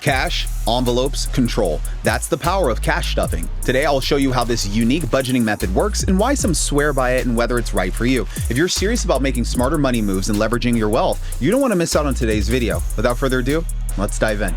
Cash, envelopes, control. That's the power of cash stuffing. Today, I'll show you how this unique budgeting method works and why some swear by it and whether it's right for you. If you're serious about making smarter money moves and leveraging your wealth, you don't want to miss out on today's video. Without further ado, let's dive in.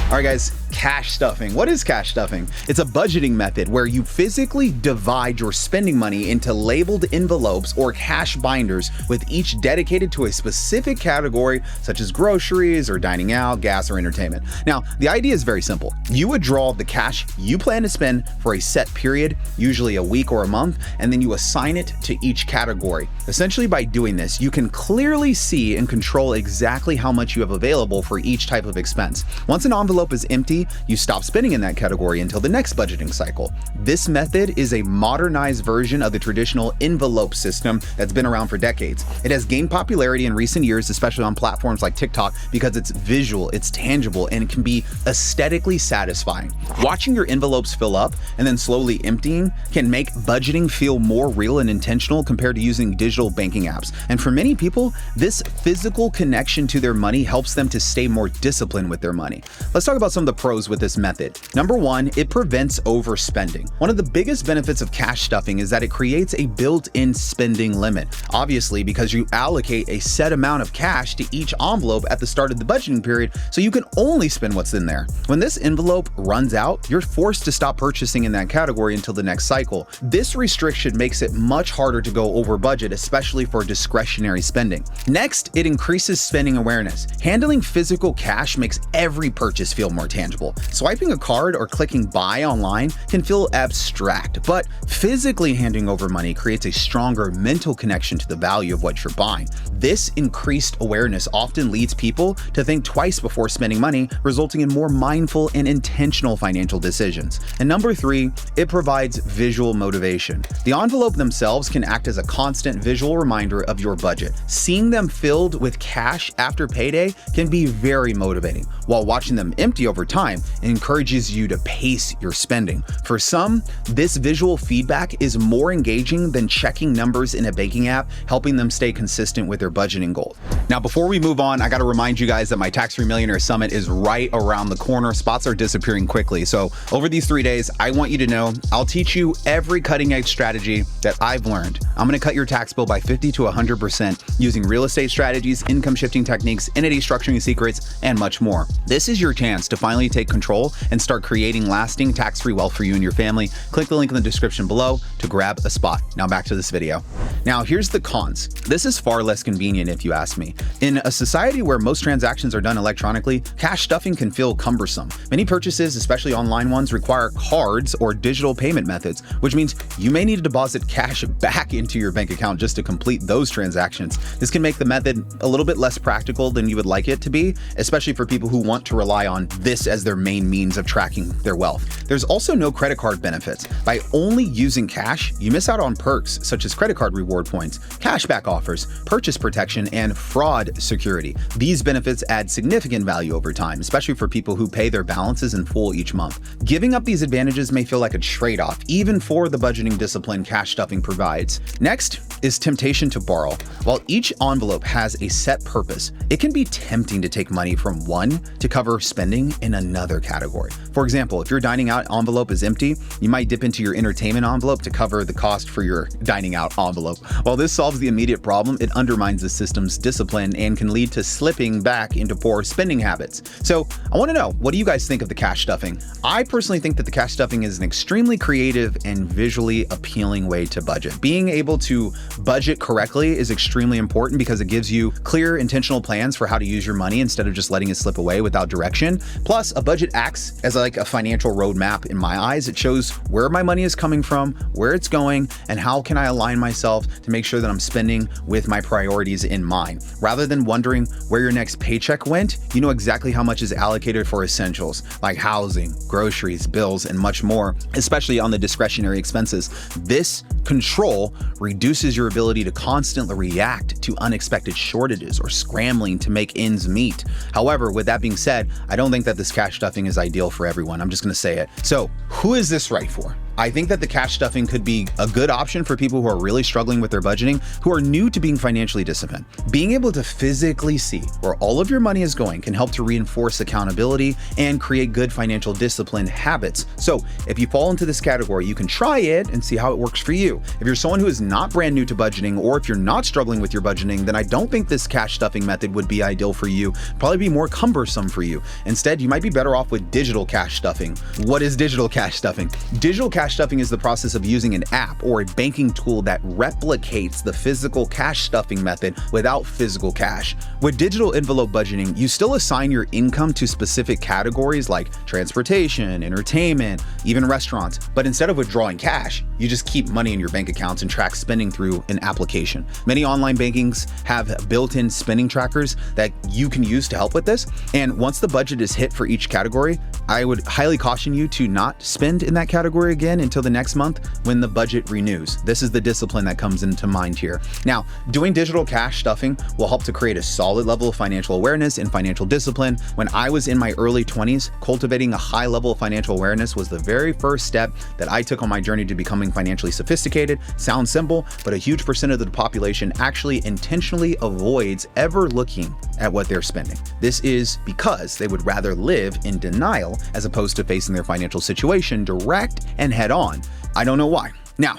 All right, guys. Cash stuffing. What is cash stuffing? It's a budgeting method where you physically divide your spending money into labeled envelopes or cash binders, with each dedicated to a specific category such as groceries or dining out, gas, or entertainment. Now, the idea is very simple. You would draw the cash you plan to spend for a set period, usually a week or a month, and then you assign it to each category. Essentially, by doing this, you can clearly see and control exactly how much you have available for each type of expense. Once an envelope is empty, you stop spending in that category until the next budgeting cycle. This method is a modernized version of the traditional envelope system that's been around for decades. It has gained popularity in recent years, especially on platforms like TikTok, because it's visual, it's tangible, and it can be aesthetically satisfying. Watching your envelopes fill up and then slowly emptying can make budgeting feel more real and intentional compared to using digital banking apps. And for many people, this physical connection to their money helps them to stay more disciplined with their money. Let's talk about some of the pros with this method. Number one, it prevents overspending. One of the biggest benefits of cash stuffing is that it creates a built-in spending limit. Obviously, because you allocate a set amount of cash to each envelope at the start of the budgeting period, so you can only spend what's in there. When this envelope runs out, you're forced to stop purchasing in that category until the next cycle. This restriction makes it much harder to go over budget, especially for discretionary spending. Next, it increases spending awareness. Handling physical cash makes every purchase feel more tangible. Swiping a card or clicking buy online can feel abstract, but physically handing over money creates a stronger mental connection to the value of what you're buying. This increased awareness often leads people to think twice before spending money, resulting in more mindful and intentional financial decisions. And number three, it provides visual motivation. The envelope themselves can act as a constant visual reminder of your budget. Seeing them filled with cash after payday can be very motivating, while watching them empty over time encourages you to pace your spending. For some, this visual feedback is more engaging than checking numbers in a banking app, helping them stay consistent with their budgeting goals. Now, before we move on, I got to remind you guys that my Tax-Free Millionaire Summit is right around the corner. Spots are disappearing quickly. So over these 3 days, I want you to know I'll teach you every cutting-edge strategy that I've learned. I'm going to cut your tax bill by 50 to 100% using real estate strategies, income shifting techniques, entity structuring secrets, and much more. This is your chance to finally take control and start creating lasting tax-free wealth for you and your family. Click the link in the description below to grab a spot. Now back to this video. Now here's the cons. This is far less convenient if you ask me. In a society where most transactions are done electronically, cash stuffing can feel cumbersome. Many purchases, especially online ones, require cards or digital payment methods, which means you may need to deposit cash back into your bank account just to complete those transactions. This can make the method a little bit less practical than you would like it to be, especially for people who want to rely on this as their main means of tracking their wealth. There's also no credit card benefits. By only using cash, you miss out on perks such as credit card reward points, cashback offers, purchase protection, and fraud security. These benefits add significant value over time, especially for people who pay their balances in full each month. Giving up these advantages may feel like a trade-off, even for the budgeting discipline cash stuffing provides. Next is temptation to borrow. While each envelope has a set purpose, it can be tempting to take money from one to cover spending in another category. For example, if your dining out envelope is empty, you might dip into your entertainment envelope to cover the cost for your dining out envelope. While this solves the immediate problem, it undermines the system's discipline and can lead to slipping back into poor spending habits. So I want to know, what do you guys think of the cash stuffing? I personally think that the cash stuffing is an extremely creative and visually appealing way to budget. Being able to budget correctly is extremely important because it gives you clear, intentional plans for how to use your money instead of just letting it slip away without direction. Plus, a budget acts as like a financial roadmap in my eyes. It shows where my money is coming from, where it's going, and how can I align myself to make sure that I'm spending with my priorities in mind. Rather than wondering where your next paycheck went, you know exactly how much is allocated for essentials like housing, groceries, bills, and much more, especially on the discretionary expenses. This control reduces your ability to constantly react to unexpected shortages or scrambling to make ends meet. However, with that being said, I don't think that this cash stuffing is ideal for everyone. I'm just going to say it. So, who is this right for? I think that the cash stuffing could be a good option for people who are really struggling with their budgeting, who are new to being financially disciplined. Being able to physically see where all of your money is going can help to reinforce accountability and create good financial discipline habits. So if you fall into this category, you can try it and see how it works for you. If you're someone who is not brand new to budgeting, or if you're not struggling with your budgeting, then I don't think this cash stuffing method would be ideal for you. Probably be more cumbersome for you. Instead, you might be better off with digital cash stuffing. What is digital cash stuffing? Digital cash stuffing is the process of using an app or a banking tool that replicates the physical cash stuffing method without physical cash. With digital envelope budgeting, you still assign your income to specific categories like transportation, entertainment, even restaurants. But instead of withdrawing cash, you just keep money in your bank accounts and track spending through an application. Many online bankings have built-in spending trackers that you can use to help with this. And once the budget is hit for each category, I would highly caution you to not spend in that category again until the next month when the budget renews. This is the discipline that comes into mind here. Now, doing digital cash stuffing will help to create a solid level of financial awareness and financial discipline. When I was in my early 20s, cultivating a high level of financial awareness was the very first step that I took on my journey to becoming financially sophisticated. Sounds simple, but a huge percent of the population actually intentionally avoids ever looking at what they're spending. This is because they would rather live in denial as opposed to facing their financial situation direct and head on. I don't know why. Now,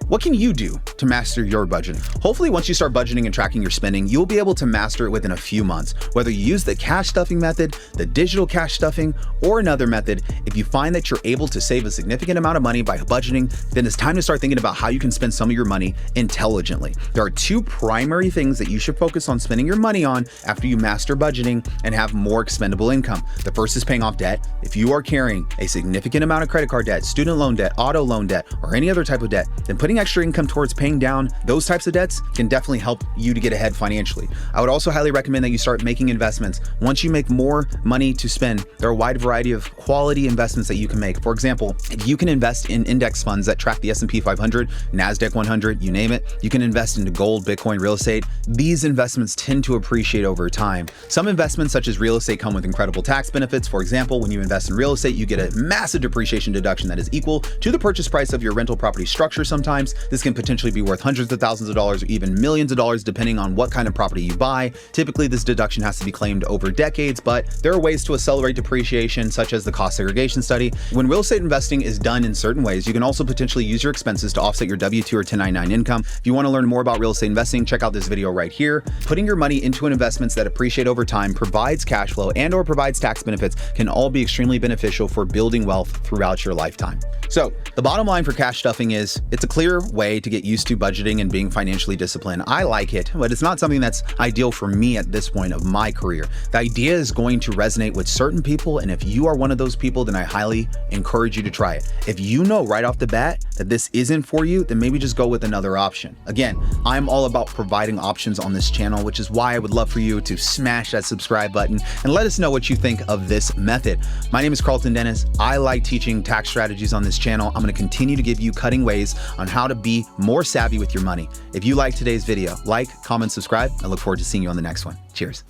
what can you do to master your budgeting? Hopefully, once you start budgeting and tracking your spending, you'll be able to master it within a few months. Whether you use the cash stuffing method, the digital cash stuffing, or another method, if you find that you're able to save a significant amount of money by budgeting, then it's time to start thinking about how you can spend some of your money intelligently. There are two primary things that you should focus on spending your money on after you master budgeting and have more expendable income. The first is paying off debt. If you are carrying a significant amount of credit card debt, student loan debt, auto loan debt, or any other type of debt, then putting extra income towards paying down those types of debts can definitely help you to get ahead financially. I would also highly recommend that you start making investments. Once you make more money to spend, there are a wide variety of quality investments that you can make. For example, if you can invest in index funds that track the S&P 500, NASDAQ 100, you name it, you can invest into gold, Bitcoin, real estate. These investments tend to appreciate over time. Some investments such as real estate come with incredible tax benefits. For example, when you invest in real estate, you get a massive depreciation deduction that is equal to the purchase price of your rental property structure sometimes. This can potentially be worth hundreds of thousands of dollars or even millions of dollars depending on what kind of property you buy. Typically, this deduction has to be claimed over decades, but there are ways to accelerate depreciation, such as the cost segregation study. When real estate investing is done in certain ways, you can also potentially use your expenses to offset your W-2 or 1099 income. If you want to learn more about real estate investing, check out this video right here. Putting your money into investments that appreciate over time, provides cash flow, and/or provides tax benefits can all be extremely beneficial for building wealth throughout your lifetime. So the bottom line for cash stuffing is it's a clear way to get used to budgeting and being financially disciplined. I like it, but it's not something that's ideal for me at this point of my career. The idea is going to resonate with certain people, and if you are one of those people, then I highly encourage you to try it. If you know right off the bat that this isn't for you, then maybe just go with another option. Again, I'm all about providing options on this channel, which is why I would love for you to smash that subscribe button and let us know what you think of this method. My name is Karlton Dennis. I like teaching tax strategies on this channel. I'm going to continue to give you cutting ways on how to be more savvy with your money. If you like today's video, like, comment, subscribe. I look forward to seeing you on the next one. Cheers.